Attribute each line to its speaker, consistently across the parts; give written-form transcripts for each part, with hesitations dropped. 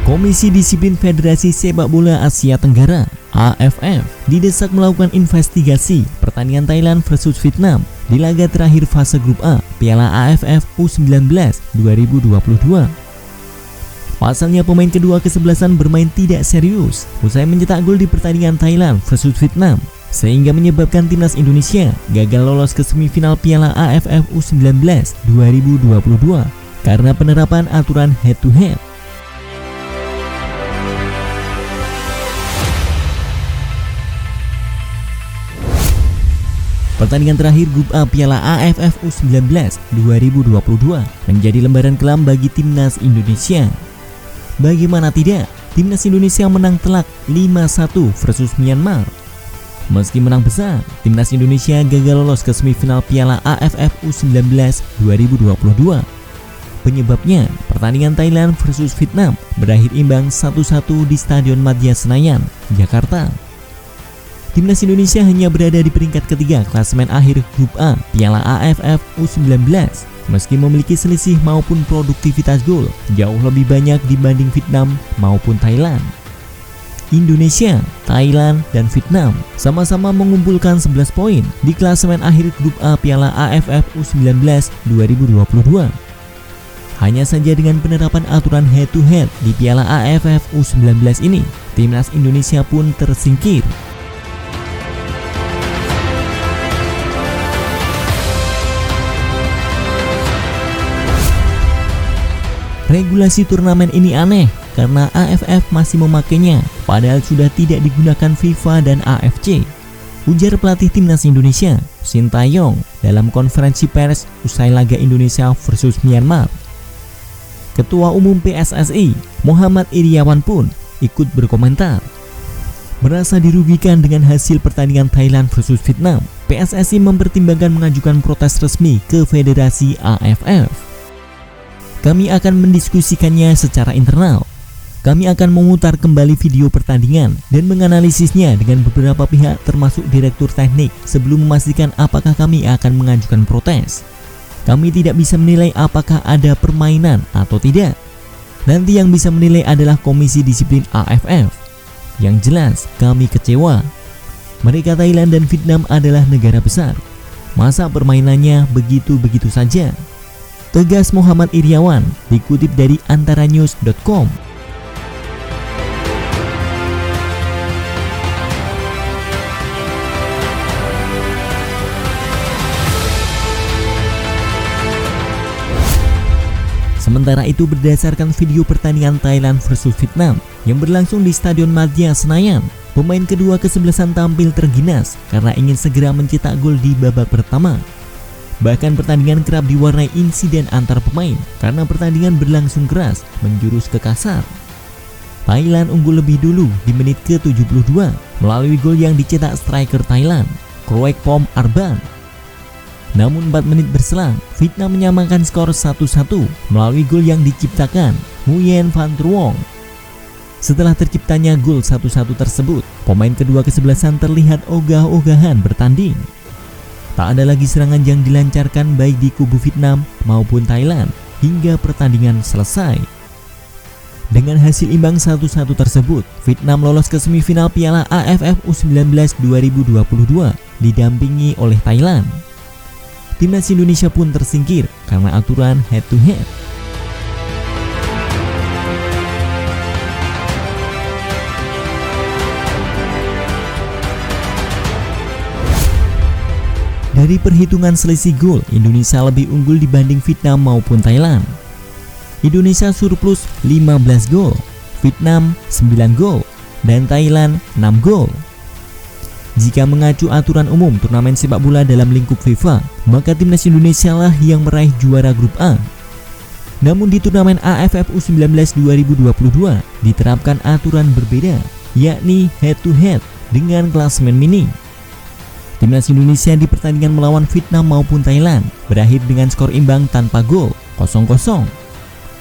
Speaker 1: Komisi Disiplin Federasi Sepak Bola Asia Tenggara (AFF) didesak melakukan investigasi pertandingan Thailand versus Vietnam di laga terakhir fase grup A Piala AFF U19 2022. Pasalnya pemain kedua kesebelasan bermain tidak serius usai mencetak gol di pertandingan Thailand versus Vietnam, sehingga menyebabkan timnas Indonesia gagal lolos ke semifinal Piala AFF U19 2022 karena penerapan aturan head to head. Pertandingan terakhir grup A Piala AFF U19 2022 menjadi lembaran kelam bagi timnas Indonesia. Bagaimana tidak, timnas Indonesia menang telak 5-1 versus Myanmar. Meski menang besar, timnas Indonesia gagal lolos ke semifinal Piala AFF U19 2022. Penyebabnya, pertandingan Thailand versus Vietnam berakhir imbang 1-1 di Stadion Madya Senayan, Jakarta. Timnas Indonesia hanya berada di peringkat ketiga klasemen akhir grup A Piala AFF U19 meski memiliki selisih maupun produktivitas gol jauh lebih banyak dibanding Vietnam maupun Thailand. Indonesia, Thailand, dan Vietnam sama-sama mengumpulkan 11 poin di klasemen akhir grup A Piala AFF U19 2022. Hanya saja dengan penerapan aturan head to head di Piala AFF U19 ini, timnas Indonesia pun tersingkir. Regulasi turnamen ini aneh karena AFF masih memakainya, padahal sudah tidak digunakan FIFA dan AFC, ujar pelatih timnas Indonesia, Sintayong, dalam konferensi pers usai laga Indonesia versus Myanmar. Ketua Umum PSSI, Muhammad Iriawan pun ikut berkomentar. Merasa dirugikan dengan hasil pertandingan Thailand versus Vietnam, PSSI mempertimbangkan mengajukan protes resmi ke Federasi AFF. Kami akan mendiskusikannya secara internal. Kami akan memutar kembali video pertandingan dan menganalisisnya dengan beberapa pihak termasuk direktur teknik sebelum memastikan apakah kami akan mengajukan protes. Kami tidak bisa menilai apakah ada permainan atau tidak. Nanti yang bisa menilai adalah Komisi Disiplin AFF. Yang jelas kami kecewa. Mereka Thailand dan Vietnam adalah negara besar. Masa permainannya begitu-begitu saja? Tegas Muhammad Iriawan, dikutip dari antaranews.com. Sementara itu, berdasarkan video pertandingan Thailand versus Vietnam yang berlangsung di Stadion Madya Senayan, pemain kedua kesebelasan tampil terginas karena ingin segera mencetak gol di babak pertama. Bahkan pertandingan kerap diwarnai insiden antar pemain karena pertandingan berlangsung keras menjurus ke kasar. Thailand unggul lebih dulu di menit ke-72 melalui gol yang dicetak striker Thailand, Kroekpom Arban. Namun 4 menit berselang, Vietnam menyamakan skor 1-1 melalui gol yang diciptakan Nguyen Van Truong. Setelah terciptanya gol 1-1 tersebut, pemain kedua kesebelasan terlihat ogah-ogahan bertanding. Tak ada lagi serangan yang dilancarkan baik di kubu Vietnam maupun Thailand hingga pertandingan selesai. Dengan hasil imbang 1-1 tersebut, Vietnam lolos ke semifinal Piala AFF U19 2022 didampingi oleh Thailand. Timnas Indonesia pun tersingkir karena aturan head to head. Dari perhitungan selisih gol, Indonesia lebih unggul dibanding Vietnam maupun Thailand. Indonesia surplus 15 gol, Vietnam 9 gol, dan Thailand 6 gol. Jika mengacu aturan umum turnamen sepak bola dalam lingkup FIFA, maka timnas Indonesia lah yang meraih juara grup A. Namun di turnamen AFF U19 2022 diterapkan aturan berbeda, yakni head to head dengan klasemen mini. Timnas Indonesia di pertandingan melawan Vietnam maupun Thailand berakhir dengan skor imbang tanpa gol, 0-0.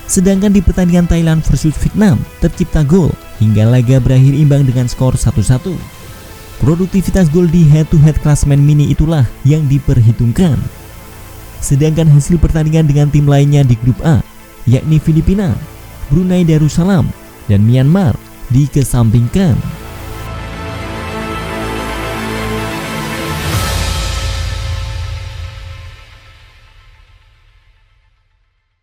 Speaker 1: Sedangkan di pertandingan Thailand versus Vietnam tercipta gol hingga laga berakhir imbang dengan skor 1-1. Produktivitas gol di head-to-head klasemen mini itulah yang diperhitungkan. Sedangkan hasil pertandingan dengan tim lainnya di grup A, yakni Filipina, Brunei Darussalam, dan Myanmar dikesampingkan.